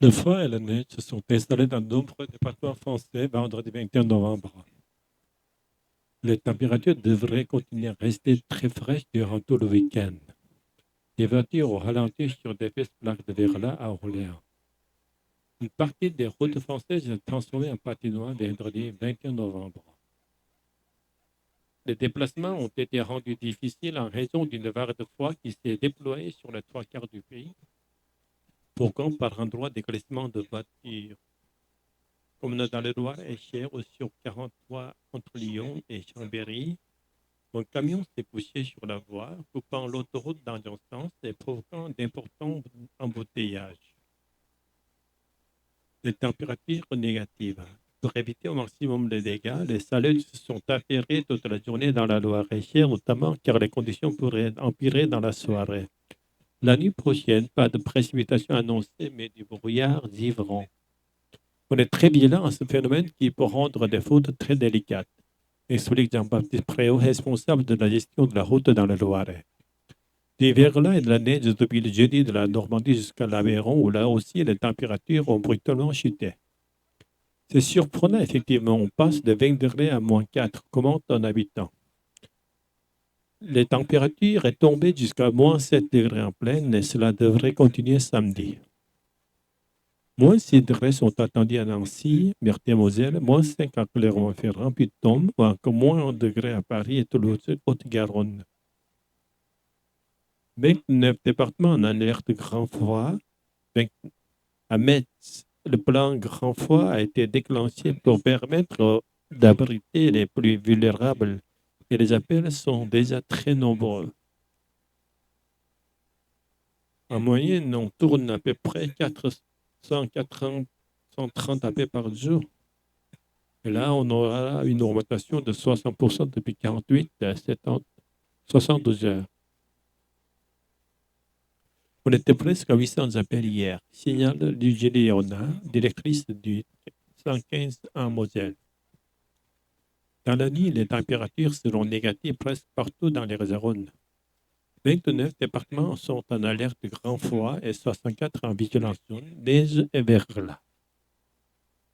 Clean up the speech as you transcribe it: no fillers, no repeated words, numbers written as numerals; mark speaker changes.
Speaker 1: Le froid et la neige se sont installés dans de nombreux départements français vendredi 21 novembre. Les températures devraient continuer à rester très fraîches durant tout le week-end. Les voitures ont ralenti sur des pistes plaques de verglas à Orléans. Une partie des routes françaises est transformée en patinoire vendredi 21 novembre. Les déplacements ont été rendus difficiles en raison d'une vague de froid qui s'est déployée sur les trois quarts du pays, provoquant par endroits des glissements de voitures. Comme dans le Loir-et-Cher ou sur 43 entre Lyon et Chambéry, un camion s'est poussé sur la voie, coupant l'autoroute dans un sens et provoquant d'importants embouteillages. Les températures négatives. Pour éviter au maximum les dégâts, les salles se sont affairées toute la journée dans la Loire-et-Cher, notamment car les conditions pourraient empirer dans la soirée. La nuit prochaine, pas de précipitations annoncées, mais du brouillard givrant. On est très vigilant à ce phénomène qui peut rendre des fautes très délicates, explique Jean-Baptiste Préau, responsable de la gestion de la route dans le Loiret. Des verglas et de la neige depuis le jeudi de la Normandie jusqu'à l'Aveyron, où là aussi les températures ont brutalement chuté. C'est surprenant, effectivement, on passe de 20 degrés à moins 4, commente un habitant. Les températures sont tombées jusqu'à moins 7 degrés en pleine et cela devrait continuer samedi. Moins 6 degrés sont attendus à Nancy, Meurthe-et-Moselle, moins 5 à Clermont-Ferrand, puis Tombe, ou encore moins 1 degré à Paris et Toulouse, Haute-Garonne. 29 départements en alerte grand froid. À Metz, le plan grand froid a été déclenché pour permettre d'abriter les plus vulnérables et les appels sont déjà très nombreux. En moyenne, on tourne à peu près 430 appels par jour. Et là, on aura une augmentation de 60% depuis 48 à 72 heures. On était presque à 800 appels hier, signale Luigi Léonard, directrice du 115 en Moselle. Dans la nuit, les températures seront négatives presque partout dans les zones. 29 départements sont en alerte grand froid et 64 en vigilance jaune, neige et verglas.